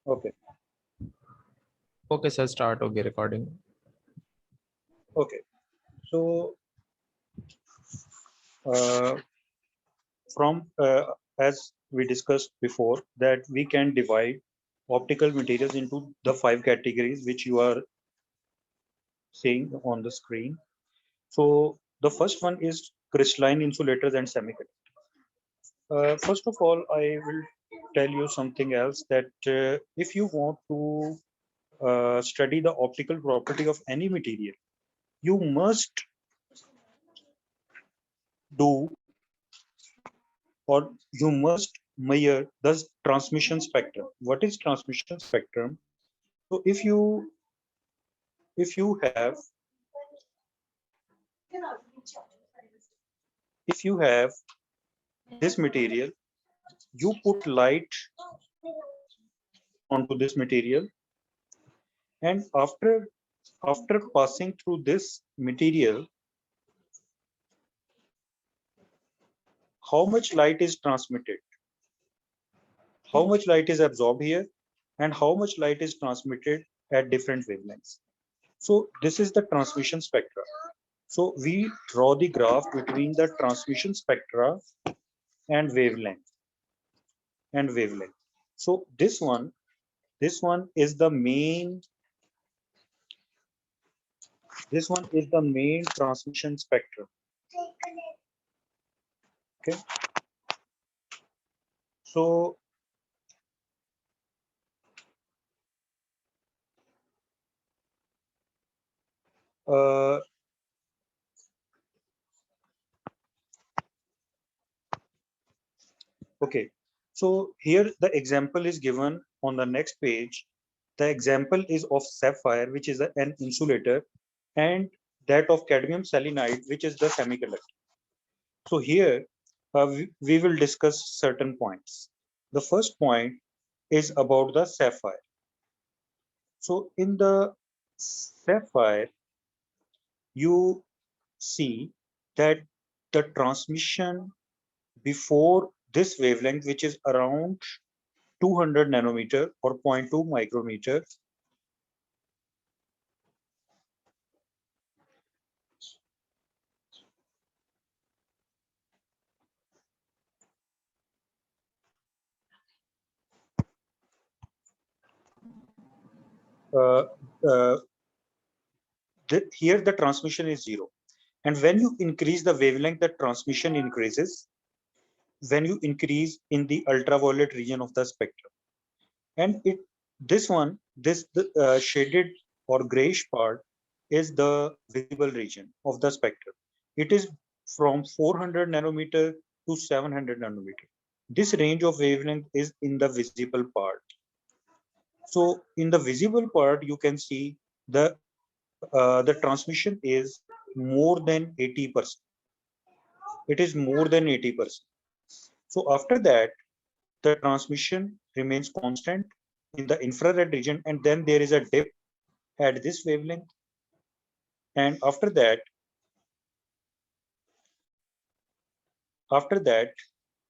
Okay. Okay, sir, start. Okay, recording. Okay. So uh, from as we discussed before, that we can divide optical materials into the 5 categories which you are seeing on the screen. So the first one is crystalline insulators and semiconductors. First of all, I will tell you something else, that if you want to study the optical property of any material, you must do, or you must measure the transmission spectrum. What is transmission spectrum? So if you have this material, you put light onto this material, and after passing through this material, how much light is transmitted, how much light is absorbed here, and how much light is transmitted at different wavelengths. So this is the transmission spectra. So we draw the graph between the transmission spectra and wavelength. So this one is the main transmission spectrum. Okay. So uh, okay. So here the example is given on the next page. The example is of sapphire, which is an insulator, and that of cadmium selenide, which is the semiconductor. So here we will discuss certain points. The first point is about the sapphire. So in the sapphire, you see that the transmission before this wavelength, which is around 200 nanometer or 0.2 micrometer, uh, uh, here the transmission is 0. And when you increase the wavelength, the transmission increases when you increase in the ultraviolet region of the spectrum. And this shaded or grayish part is the visible region of the spectrum. It is from 400 nanometer to 700 nanometer. This range of wavelength is in the visible part. So in the visible part, you can see the transmission is more than 80%. It is more than 80%. So after that, the transmission remains constant in the infrared region, and then there is a dip at this wavelength. And after that,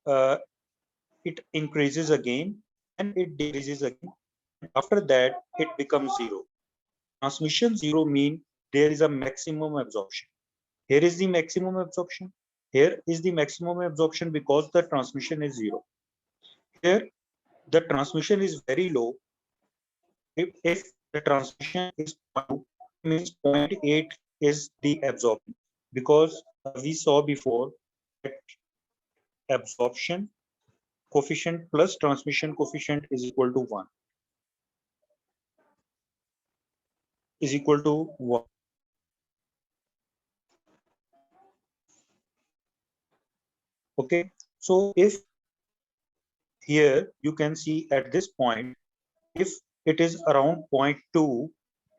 uh, it increases again, then it decreases again, and after that, it becomes 0. Transmission 0 mean there is a maximum absorption. Here is the maximum absorption. Here is the maximum absorption because the transmission is 0. Here, the transmission is very low. If the transmission is 0.2, it means 0.8 is the absorption, because we saw before that absorption coefficient plus transmission coefficient is equal to 1. Is equal to 1. Okay. So if here you can see at this point, if it is around 0.2,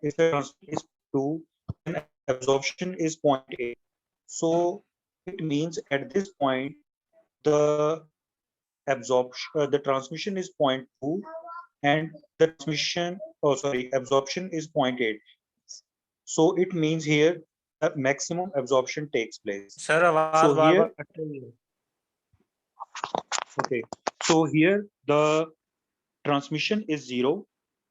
if the transmission is 2, then absorption is 0.8. So it means at this point the the transmission is 0.2 and the transmission, oh sorry, absorption is 0.8. So it means here the maximum absorption takes place. Sir आवाज So bar here, bar cut रही है. okay, so here the transmission is 0,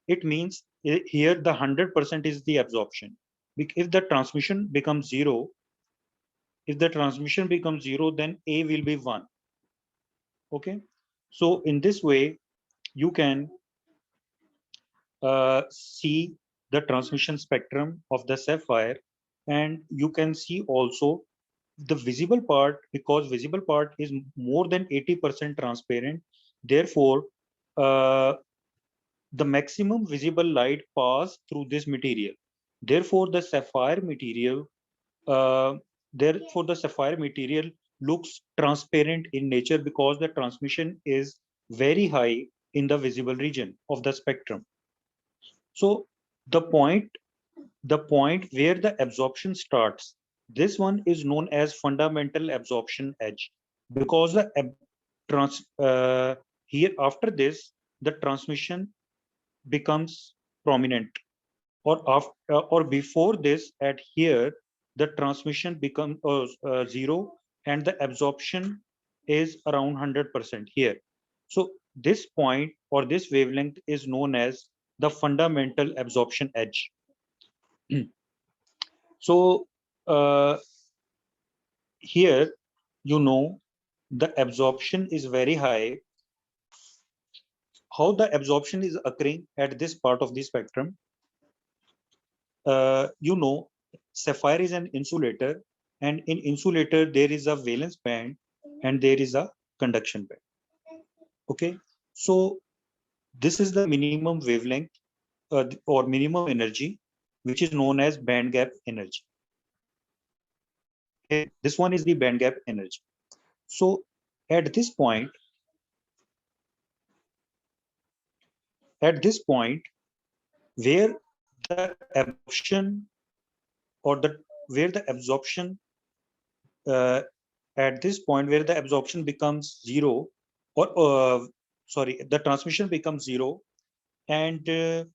it means here the 100% is the absorption. If the transmission becomes 0, then A will be 1. Okay, so in this way you can see the transmission spectrum of the sapphire, and you can see also the visible part, because visible part is more than 80% transparent. Therefore, the maximum visible light pass through this material. Therefore, the sapphire material, looks transparent in nature because the transmission is very high in the visible region of the spectrum. So the point where the absorption starts, this one is known as fundamental absorption edge, because the here after this the transmission becomes prominent, or after or before this at here the transmission becomes 0 and the absorption is around 100% here. So this point or this wavelength is known as the fundamental absorption edge. So here, the absorption is very high. How the absorption is occurring at this part of the spectrum? Sapphire is an insulator, and in insulator there is a valence band and there is a conduction band. Okay, so this is the minimum wavelength or minimum energy, which is known as band gap energy. Okay, this one is the band gap energy. So at this point, where the absorption or where the absorption at this point where the absorption becomes 0, or the transmission becomes 0, and the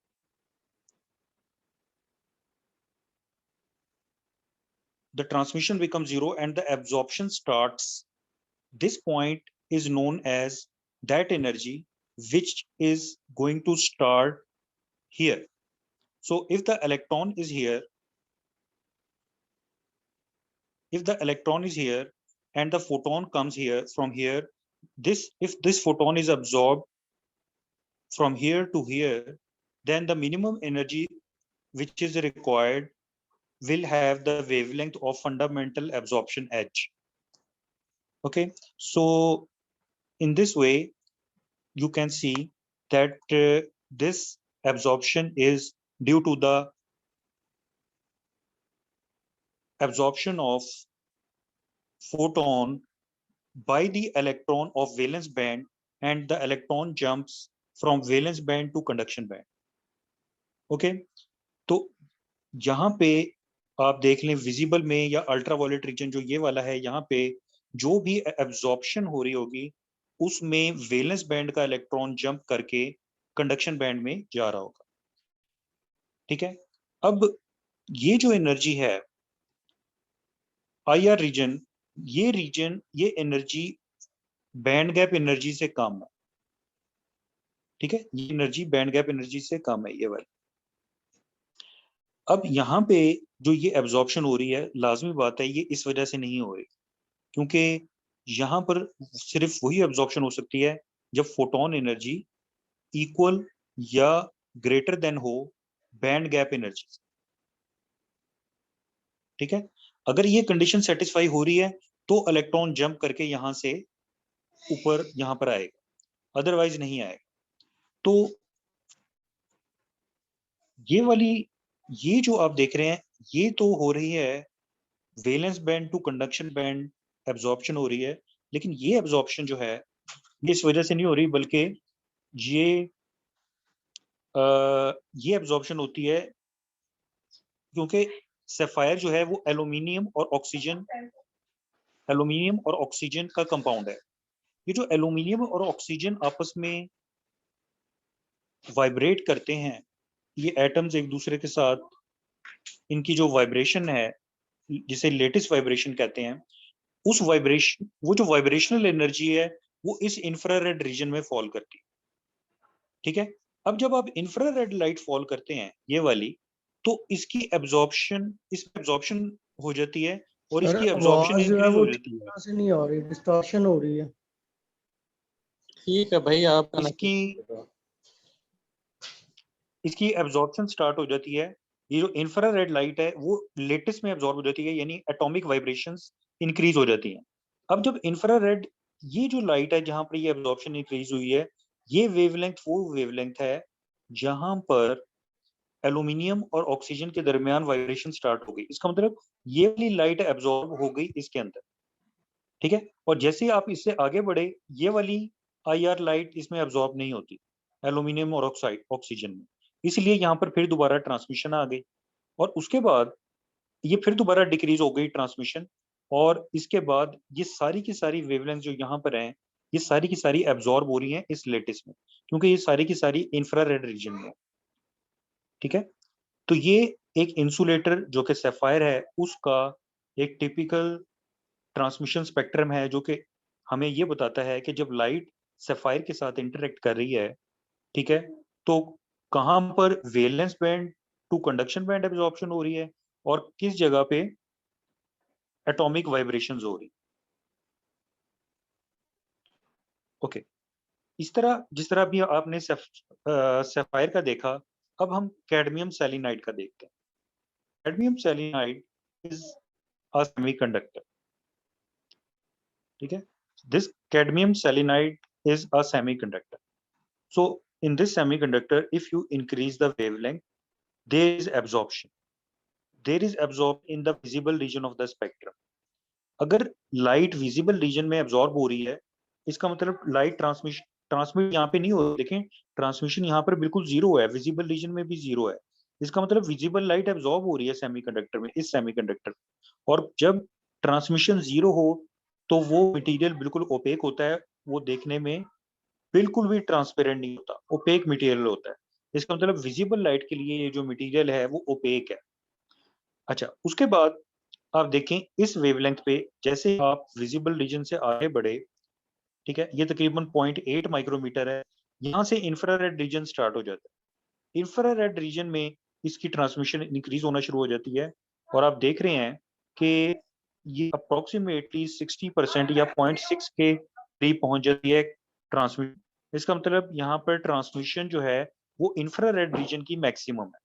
transmission becomes 0 and the absorption starts, this point is known as that energy which is going to start here. So if the electron is here, and the photon comes here from here, if this photon is absorbed from here to here, then the minimum energy which is required will have the wavelength of fundamental absorption edge. Okay, so in this way you can see that this absorption is due to the absorption of photon by the electron of valence band, and the electron jumps from valence band to conduction band. Okay, तो यहाँ पे आप देख लें visible में या ultraviolet reason जो ये वाला है, यहाँ पे जो भी एब्जॉर्प्शन हो रही होगी उसमें वैलेंस बैंड का इलेक्ट्रॉन जंप करके कंडक्शन बैंड में जा रहा होगा. ठीक है, अब ये जो एनर्जी है IR रीजन, ये एनर्जी बैंड गैप एनर्जी से कम है. ठीक है, ये एनर्जी बैंड गैप एनर्जी से कम है ये वाली. अब यहाँ पे जो ये एब्जॉर्प्शन हो रही है, लाजमी बात है ये इस वजह से नहीं हो रही, क्योंकि यहाँ पर सिर्फ वही एब्जॉर्प्शन हो सकती है जब फोटोन एनर्जी इक्वल या ग्रेटर देन हो बैंड गैप एनर्जी. ठीक है, अगर ये कंडीशन सेटिस्फाई हो रही है तो इलेक्ट्रॉन जंप करके यहाँ से ऊपर यहाँ पर आएगा, अदरवाइज नहीं आएगा. तो ये जो आप देख रहे हैं ये तो हो रही है valence band to conduction band absorption हो रही है, लेकिन ये एब्जॉर्प्शन जो है ये इस वजह से नहीं हो रही, बल्कि ये एब्जॉर्प्शन होती है क्योंकि सैफायर जो है वो एल्यूमिनियम और ऑक्सीजन का कंपाउंड है. ये जो एल्यूमिनियम और ऑक्सीजन आपस में वाइब्रेट करते हैं, ये एटम्स एक दूसरे के साथ, इनकी जो वाइब्रेशन है जिसे लेटिस वाइब्रेशन कहते हैं, वो जो वाइब्रेशनल एनर्जी है वो इस इंफ्रारेड रीजन में फॉल करती है. ठीक है। अब जब आप इंफ्रारेड लाइट फॉल करते हैं ये वाली, तो इसकी एब्जॉर्प्शन, इसमें एब्जॉर्प्शन हो जाती है और सर इसकी एब्जॉर्प्शन आवाज जो है इंक्रीज वो हो ठीक जाती है। तरह से नहीं आ रही, डिस्टॉर्शन हो रही है। ठीक है भाई, आप इसकी इसकी एब्जॉर्प्शन स्टार्ट हो जाती है। ये जो इंफ्रारेड लाइट है वो लेटेस्ट में एब्जॉर्ब हो जाती है, यानी एटॉमिक वाइब्रेशंस इंक्रीज हो जाती हैं। अब जब इंफ्रारेड, ये जो लाइट है जहां पर ये एब्जॉर्प्शन इंक्रीज हुई है, ये वेवलेंथ वो वेवलेंथ है जहां पर एल्यूमिनियम और ऑक्सीजन के दरमियान वाइब्रेशन स्टार्ट हो गई। इसका मतलब ये वाली लाइट एब्जॉर्ब हो गई इसके अंदर, ठीक है। और जैसे ही आप इससे आगे बढ़े, ये वाली IR लाइट इसमें एब्जॉर्ब नहीं होती एल्यूमिनियम और ऑक्साइड ऑक्सीजन में, इसलिए यहाँ पर फिर दोबारा ट्रांसमिशन आ गई। और उसके बाद ये फिर दोबारा डिक्रीज हो गई ट्रांसमिशन, और इसके बाद ये सारी की सारी वेवलेंथ जो यहाँ पर हैं, ये सारी की सारी एब्जॉर्ब हो रही हैं इस लेटिस में, क्योंकि ये सारी की सारी इंफ्रारेड रीजन में है, ठीक है। तो ये एक इंसुलेटर जो कि सैफायर है उसका एक टिपिकल ट्रांसमिशन स्पेक्ट्रम है, जो कि हमें ये बताता है कि जब लाइट सैफायर के साथ इंटरेक्ट कर रही है, ठीक है, तो कहाँ पर wavelength band to conduction band absorption हो रही है और किस जगह पे एटॉमिक वाइब्रेशंस हो रही। ओके, इस तरह जिस तरह भी आपने सैफायर का देखा, अब हम कैडमियम सेलिनाइड का देखते हैं। Cadmium selenide is a semiconductor, ठीक है। This cadmium selenide is a semiconductor. So in this semiconductor, if you increase the wavelength, there is absorption. There is absorption in the visible region of the spectrum. अगर light visible region में absorb हो रही है, इसका मतलब light transmit यहाँ पे नहीं हो रही। देखें, ट्रांसमिशन यहाँ पर बिल्कुल जीरो है, विजिबल रीजन में भी जीरो है। इसका मतलब विजिबल लाइट एब्जॉर्ब हो रही है सेमीकंडक्टर में, इस सेमीकंडक्टर। और जब ट्रांसमिशन जीरो हो तो वो मटेरियल बिल्कुल ओपेक होता है, वो देखने में बिल्कुल भी ट्रांसपेरेंट नहीं होता, ओपेक मटेरियल होता है। इसका मतलब विजिबल लाइट के लिए ये जो मटेरियल है वो ओपेक है। अच्छा, उसके बाद आप देखें इस वेवलेंथ पे, जैसे आप विजिबल रीजन से आगे बढ़े, ठीक है, ये तकरीबन 0.8 माइक्रोमीटर है, यहाँ से इंफ्रारेड रीजन स्टार्ट हो जाता है। इंफ्रारेड रीजन में इसकी ट्रांसमिशन इंक्रीज होना शुरू हो जाती है, और आप देख रहे हैं कि ये अप्रोक्सीमेटली 60% या 0.6 के करीब पहुंच जाती है ट्रांसमिशन। इसका मतलब यहाँ पर ट्रांसमिशन जो है वो इंफ्रारेड रीजन की मैक्सिमम है।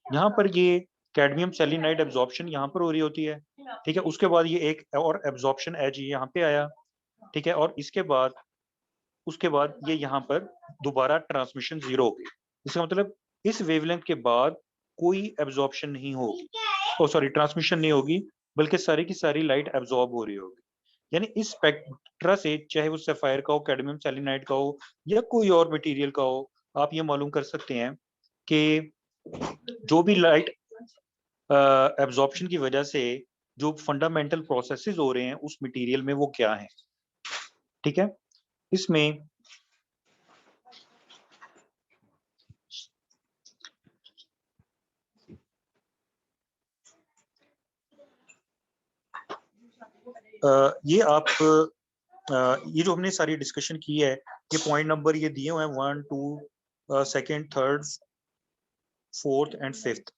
यहाँ पर ये कैडमियम सेलिनाइड एब्जॉर्प्शन यहाँ पर हो रही होती है, ठीक है। उसके बाद ये एक और एब्जॉर्प्शन एज यहाँ पे आया, ठीक है, और इसके बाद उसके बाद ये यहाँ पर दोबारा ट्रांसमिशन जीरो हो गई। इसका मतलब इस वेवलेंथ के बाद कोई एब्जॉर्प्शन नहीं होगी, ओ सॉरी, ट्रांसमिशन नहीं होगी, बल्कि सारी की सारी लाइट एब्जॉर्ब हो रही होगी। यानी इस स्पेक्ट्रा से, चाहे वो सैफायर का हो, कैडमियम सेलिनाइड का हो, या कोई और मटेरियल का हो, आप ये मालूम कर सकते हैं कि जो भी लाइट एब्जॉर्प्शन की वजह से जो फंडामेंटल प्रोसेसेस हो रहे हैं उस मटेरियल में वो क्या है, ठीक है। इसमें ये आप ये जो हमने सारी डिस्कशन की है, ये पॉइंट नंबर ये दिए हुए हैं 1 2 second, third, fourth and fifth,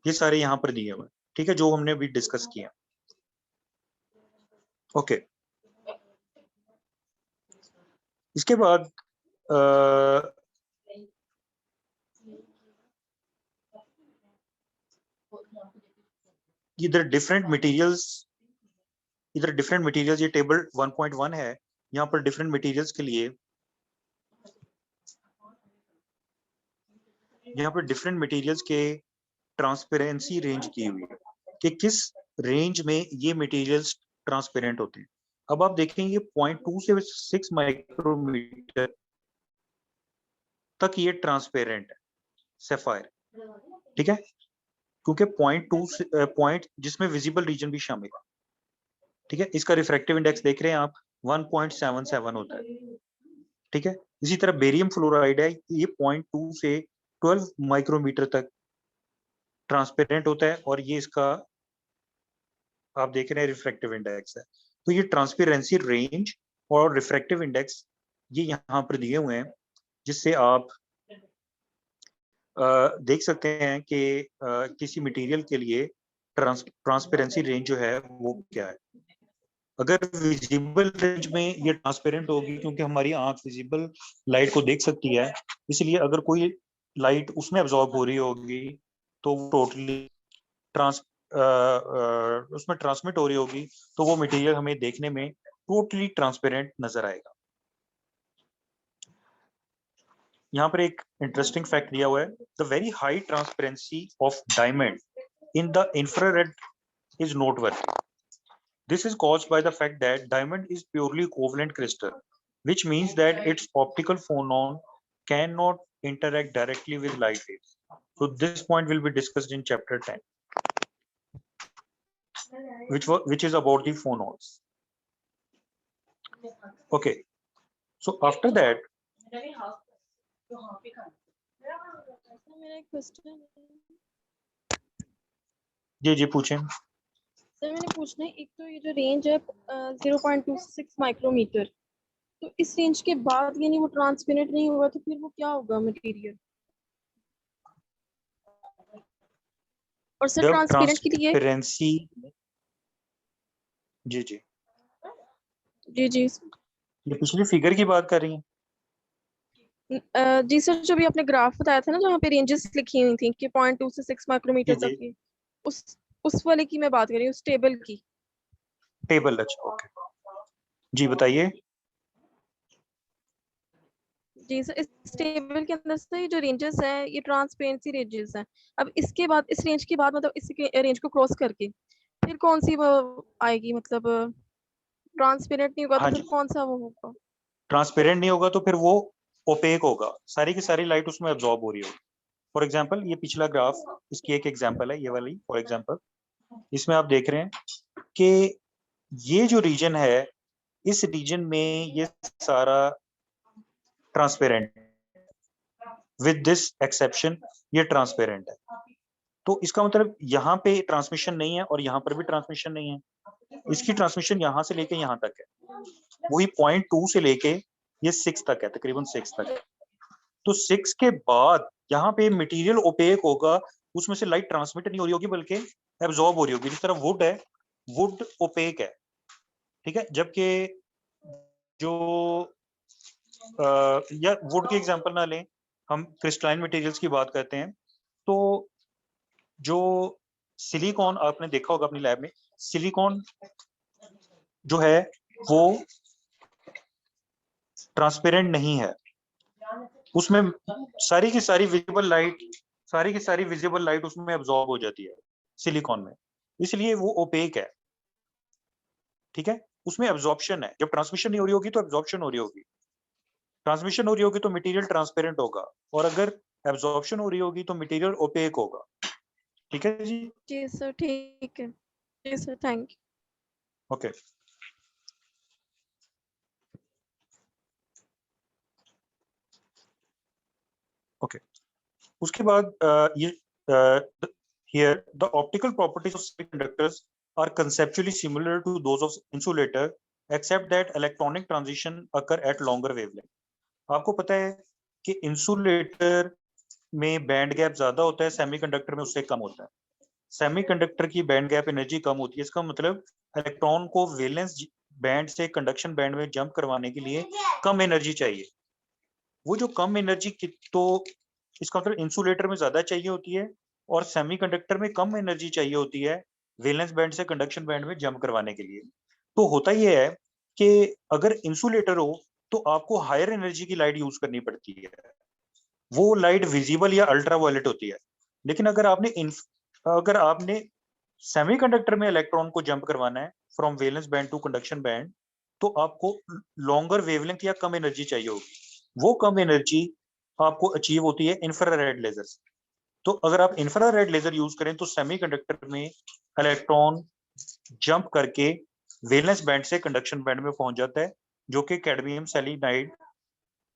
ये सारे यहाँ पर दिए हुए हैं, ठीक है, जो हमने अभी डिस्कस किया। ओके, इसके बाद इधर डिफरेंट मटेरियल्स, ये टेबल 1.1 है, यहाँ पर डिफरेंट मटेरियल्स के लिए, यहाँ पर डिफरेंट मटेरियल्स के ट्रांसपेरेंसी रेंज की हुई है कि किस रेंज में ये मटेरियल्स ट्रांसपेरेंट होते हैं। अब आप देखेंगे 0.2 से 6 माइक्रोमीटर तक ये ट्रांसपेरेंट है सैफायर, ठीक है, क्योंकि 0.2 से पॉइंट जिसमें विजिबल रीजन भी शामिल है, ठीक है। इसका रिफ्रैक्टिव इंडेक्स देख रहे हैं आप, 1.77 होता है, ठीक है। इसी तरह बेरियम फ्लोराइड है, ये 0.2 से 12 माइक्रोमीटर तक ट्रांसपेरेंट होता है, और ये इसका आप देख रहे हैं रिफ्रैक्टिव इंडेक्स है। तो ये ट्रांसपेरेंसी रेंज और रिफ्रैक्टिव इंडेक्स ये यहाँ पर दिए हुए हैं, जिससे आप देख सकते हैं कि किसी मटेरियल के लिए ट्रांसपेरेंसी रेंज जो है वो क्या है। अगर विजिबल रेंज में ये ट्रांसपेरेंट होगी क्योंकि हमारी आंख विजिबल लाइट को देख सकती है, इसलिए अगर कोई लाइट उसमें एब्जॉर्ब हो रही होगी तो वो टोटली उसमें ट्रांसमिट हो रही होगी, तो वो मटेरियल हमें देखने में टोटली ट्रांसपेरेंट नजर आएगा। यहाँ पर एक इंटरेस्टिंग फैक्ट दिया हुआ है, the very high transparency of diamond in the infrared is noteworthy. This is caused by the fact that diamond is purely covalent crystal, which means that its optical phonon cannot interact directly with light waves. So this point will be discussed in chapter 10, which is about the phonons. Okay, so after that, मेरा एक question जी पूछें। Sir मैंने पूछना है, एक तो ये जो रेंज है 0.26 माइक्रोमीटर, तो इस रेंज के बाद यानी वो ट्रांसपेरेंट नहीं होगा तो फिर वो क्या होगा मटेरियल? और सर जब ट्रांसपेरेंट के लिए ट्रांसपेरेंसी जी जी ये पिछली फिगर की बात कर रही हैं? जी सर, जो भी आपने ग्राफ बताया था ना जहाँ पे रेंजेस लिखी हुई थी कि 0.2 से 6 माइक्रोमीटर जी, तक की, उस वाले की मैं बात कर रही हूँ, उस टेबल की। टेबल, अच्छा ओके, जी बताइए। जी सर, इस टेबल के अंदर से ये जो रेंजेस हैं ये ट्रांसपेरेंसी रेंजेस हैं। अब इसके बाद इस रेंज के बाद मतलब इस रेंज को क्रॉस करके फिर कौन सी वो आएगी, मतलब ट्रांसपेरेंट नहीं होगा तो हाँ फिर जी, कौन सा वो होगा? ट्रांसपेरेंट नहीं होगा तो फिर वो ओपेक होगा, सारी की सारी लाइट उसमें एब्जॉर्ब हो रही होगी। फॉर एग्जांपल ये पिछला ग्राफ, इसकी एक एग्जांपल है ये वाली। फॉर एग्जांपल इसमें आप देख रहे हैं कि ये जो रीजन है, इस रीजन में ये सारा ट्रांसपेरेंट, विद दिस एक्सेप्शन ये ट्रांसपेरेंट है। तो इसका मतलब यहाँ पे ट्रांसमिशन नहीं है और यहाँ पर भी ट्रांसमिशन नहीं है। इसकी ट्रांसमिशन यहाँ से लेके यहाँ तक है, वही 0.2 से लेके ये 6 तक है, तकरीबन 6 तक है। तो 6 के बाद यहाँ पे मटेरियल ओपेक होगा, उसमें से लाइट ट्रांसमिट नहीं हो रही होगी बल्कि एब्जॉर्ब हो रही होगी। जिस तरह वुड है, वुड ओपेक है, ठीक है, जबकि जो या वुड की एग्जांपल ना लें, हम क्रिस्टलाइन मटेरियल्स की बात करते हैं, तो जो सिलिकॉन आपने देखा होगा अपनी लैब में, सिलिकॉन जो है वो ट्रांसपेरेंट नहीं है, उसमें सारी की सारी विजिबल लाइट उसमें एब्जॉर्ब हो जाती है सिलिकॉन में, इसलिए वो ओपेक है, ठीक है। उसमें एब्जॉर्प्शन है, जब ट्रांसमिशन नहीं हो रही होगी तो एब्जॉर्प्शन हो रही होगी, ट्रांसमिशन हो रही होगी तो मटेरियल ट्रांसपेरेंट होगा, और अगर एब्जॉर्प्शन हो रही होगी तो मटेरियल ओपेक होगा, ठीक है जी। जी सर, ठीक है, जी sir, thank you. Okay, okay, उसके बाद ये here the optical properties of semiconductors are conceptually similar to those of insulator except that electronic transition occur at longer wavelength. आपको पता है कि इंसुलेटर में बैंड गैप ज्यादा होता है, सेमीकंडक्टर में उससे कम होता है। सेमीकंडक्टर की बैंड गैप एनर्जी कम होती है, इसका मतलब इलेक्ट्रॉन को वैलेंस बैंड से कंडक्शन बैंड में जंप करवाने के लिए कम एनर्जी चाहिए। वो जो कम एनर्जी की, तो इसका मतलब इंसुलेटर में ज्यादा चाहिए होती है और सेमीकंडक्टर में कम एनर्जी चाहिए होती है वैलेंस बैंड से कंडक्शन बैंड में जंप करवाने के लिए। तो होता ये है कि अगर इंसुलेटर हो तो आपको हायर एनर्जी की लाइट यूज करनी पड़ती है, वो लाइट विजिबल या अल्ट्रावायलेट होती है। लेकिन अगर आपने सेमीकंडक्टर में इलेक्ट्रॉन को जंप करवाना है from valence band to conduction band, तो आपको लॉन्गर वेवलेंथ या कम एनर्जी चाहिए होगी। वो कम एनर्जी आपको अचीव होती है इंफ्रारेड लेजर से। तो अगर आप इंफ्रारेड लेजर यूज करें तो सेमीकंडक्टर में इलेक्ट्रॉन जंप करके वैलेंस बैंड से कंडक्शन बैंड में पहुंच जाता है, जो कि कैडमियम सेलेनाइड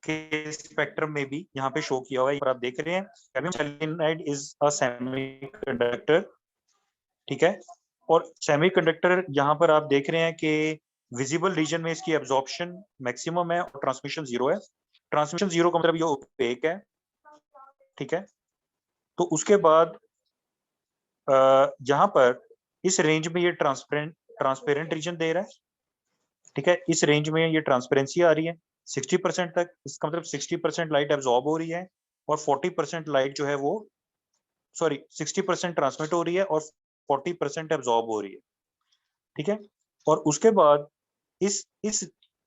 के स्पेक्ट्रम में भी यहाँ पे शो किया हुआ है, पर आप देख रहे हैं cadmium selenide is a semiconductor, ठीक है। और सेमीकंडक्टर यहाँ पर आप देख रहे हैं कि विजिबल रीजन में इसकी एब्जॉर्प्शन मैक्सिमम है और ट्रांसमिशन जीरो है। ट्रांसमिशन जीरो का मतलब ये ओपेक है, ठीक है। तो उसके बाद यहाँ पर इस रेंज में ये ट्रांसपेरेंट रीजन दे रहा है, ठीक है। इस रेंज में ये ट्रांसपेरेंसी आ रही है 60% तक, इसका मतलब 60% लाइट एब्जॉर्ब हो रही है और 40% लाइट जो है वो 60% ट्रांसमिट हो रही है और 40% एब्जॉर्ब हो रही है, ठीक है। और उसके बाद इस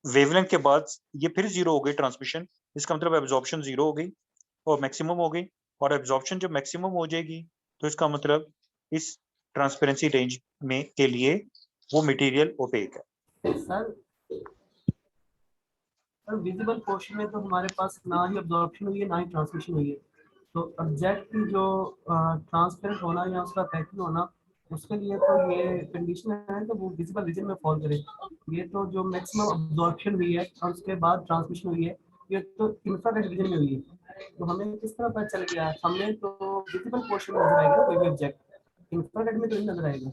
वेवलेंथ के बाद ये फिर जीरो हो गई ट्रांसमिशन, इसका मतलब एब्जॉर्प्शन जीरो हो गई और मैक्सिमम हो गई, और एब्जॉर्प्शन जब मैक्सिमम हो जाएगी तो इसका मतलब इस ट्रांसपेरेंसी रेंज में के लिए वो मटेरियल ओपेक है। सर विजिबल पोर्शन में तो हमारे पास ना ही अब्जॉर्प्शन हुई है ना ही ट्रांसमिशन हुई है, तो ऑब्जेक्ट की जो ट्रांसपेरेंट होना या उसका पैकिंग होना, उसके लिए तो ये कंडीशन है तो वो विजिबल रीजन में फॉल करे। ये तो जो मैक्सिमम अब्जॉर्प्शन हुई है और उसके बाद ट्रांसमिशन हुई है, ये तो इंफ्रारेड रीजन में हुई है। तो हमें किस तरह पता चल गया, हमें तो विजिबल पोर्शन में नजर आएगा कोई भी ऑब्जेक्ट, इंफ्रारेड में तो नहीं नजर आएगा।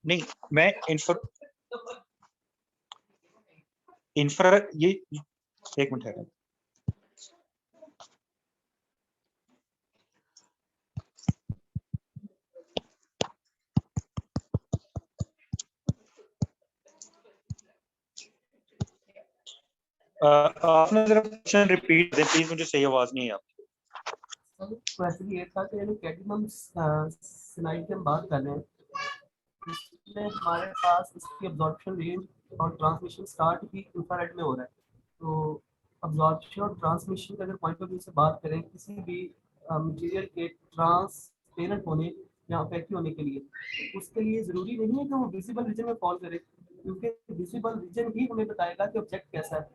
नहीं, मैं इंफ्रारेड ये एक मिनट है, आपने जरा क्वेश्चन रिपीट दें प्लीज, मुझे सही आवाज नहीं है आपकी। क्वेश्चन ये था कि यानी कैडमियम साइनाइड की हम बात कर रहे हैं, इसमें हमारे पास इसकी अब्जॉर्प्शन रेंज और ट्रांसमिशन स्टार्ट ही इंफ्रारेड में हो रहा है। तो अब्जॉर्प्शन और ट्रांसमिशन का अगर पॉइंट ऑफ व्यू से बात करें किसी भी मटेरियल के ट्रांसपेरेंट होने या ऑपेक होने के लिए, उसके लिए ज़रूरी नहीं है कि वो विजिबल रीजन में फॉल करे, क्योंकि विजिबल रीजन ही हमें बताएगा कि ऑब्जेक्ट कैसा है।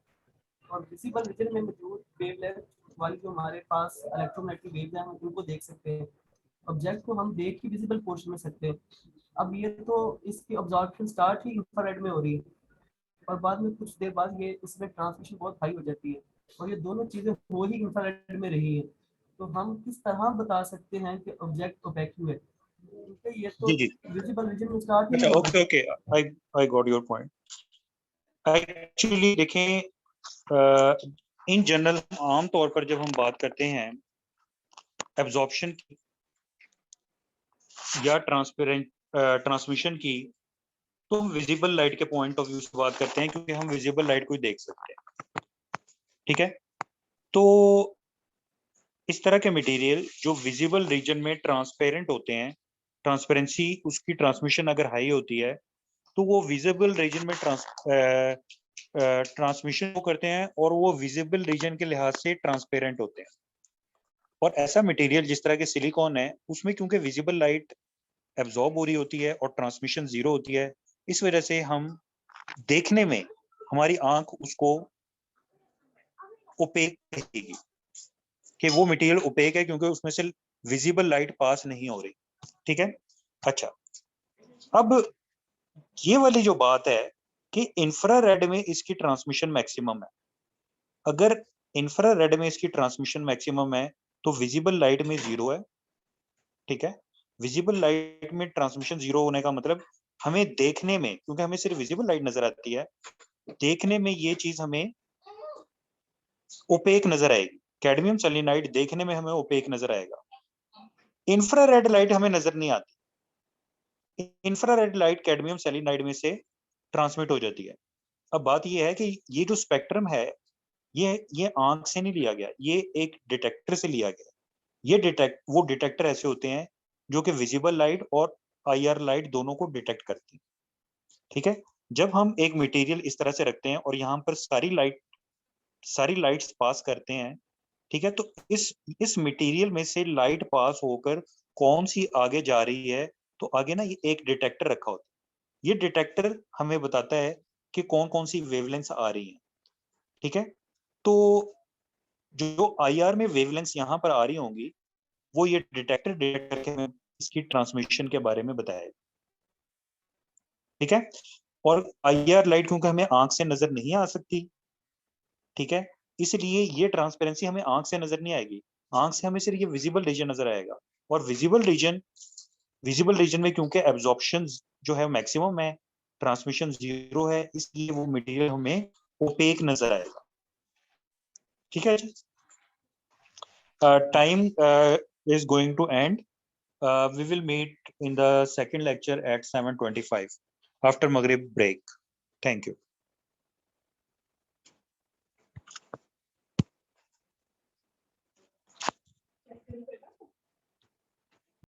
और विजिबल रीजन में मौजूद वेवलेंथ वाली जो हमारे पास इलेक्ट्रोमैग्नेटिक वेव्स हैं हम उनको देख सकते हैं, ऑब्जेक्ट को हम देख ही विजिबल पोर्शन में सकते हैं। अब ये तो इसकी अब्जॉर्प्शन स्टार्ट ही इंफ्रारेड में हो रही है और बाद में कुछ देर बाद ये इसमें ट्रांसमिशन बहुत हाई हो जाती है, और ये दोनों चीज़ें हो ही इंफ्रारेड में रही हैं। तो हम किस तरह बता सकते हैं कि ऑब्जेक्ट ओपेक है, क्योंकि ये तो जी जी, विजिबल रीजन में स्टार्ट ही अच्छा, नहीं हो okay okay, I got your point. Actually देखें, इन जनरल आम तौर पर जब हम बात करते हैं एब्जॉर्प्शन की या ट्रांसमिशन की, तो हम विजिबल लाइट के पॉइंट ऑफ व्यू से बात करते हैं, क्योंकि हम विजिबल लाइट को ही देख सकते हैं, ठीक है। तो इस तरह के मटेरियल जो विजिबल रीजन में ट्रांसपेरेंट होते हैं, ट्रांसपेरेंसी उसकी ट्रांसमिशन अगर हाई होती है तो वो विजिबल रीजन में ट्रांसमिशन को करते हैं और वो विजिबल रीजन के लिहाज से ट्रांसपेरेंट होते हैं। और ऐसा मटेरियल जिस तरह के सिलिकॉन है, उसमें क्योंकि विजिबल लाइट एब्जॉर्ब हो रही होती है और ट्रांसमिशन जीरो होती है, इस वजह से हम देखने में हमारी आंख उसको ओपेक कहेगी कि वो मटेरियल ओपेक है, क्योंकि उसमें से विजिबल लाइट पास नहीं हो रही, ठीक है। अच्छा, अब ये वाली जो बात है कि इंफ्रारेड में इसकी ट्रांसमिशन मैक्सिमम है, अगर इंफ्रारेड में इसकी ट्रांसमिशन मैक्सिमम है तो विजिबल लाइट में जीरो है, ठीक है। विजिबल लाइट में ट्रांसमिशन जीरो होने का मतलब हमें देखने में, क्योंकि हमें सिर्फ विजिबल लाइट नजर आती है, देखने में ये चीज हमें ओपेक नजर आएगी। कैडमियम सेलेनाइड देखने में हमें ओपेक नजर आएगा, इंफ्रारेड लाइट हमें नजर नहीं आती। इंफ्रारेड लाइट कैडमियम सेलेनाइड में से ट्रांसमिट हो जाती है। अब बात यह है कि ये जो स्पेक्ट्रम है ये आंख से नहीं लिया गया, ये एक डिटेक्टर से लिया गया। ये वो डिटेक्टर ऐसे होते हैं जो कि विजिबल लाइट और आईआर लाइट दोनों को डिटेक्ट करते हैं, ठीक है। जब हम एक मटेरियल इस तरह से रखते हैं और यहाँ पर सारी लाइट्स पास करते हैं, ठीक है, तो इस मटेरियल में से लाइट पास होकर कौन सी आगे जा रही है, तो आगे ना ये एक डिटेक्टर रखा होता है। ये डिटेक्टर हमें बताता है कि कौन कौन सी वेवलेंथ्स आ रही हैं, ठीक है। तो जो आईआर में वेवलेंथ्स यहाँ पर आ रही होंगी, वो ये डिटेक्टर डिटेक्ट करके हमें इसकी ट्रांसमिशन के बारे में बताएगा, ठीक है। और आईआर लाइट क्योंकि हमें आंख से नजर नहीं आ सकती, ठीक है, इसलिए ये ट्रांसपेरेंसी हमें आंख से नजर नहीं आएगी, आंख से हमें सिर्फ ये विजिबल रीजन नजर आएगा। और विजिबल रीजन में क्योंकि एब्जॉर्प्शन जो है मैक्सिमम है, ट्रांसमिशन जीरो है, इसलिए वो मटेरियल हमें ओपेक नजर आएगा, ठीक है जी। Time is going to end. We will meet in the second lecture at 7:25 after Maghrib break. Thank you.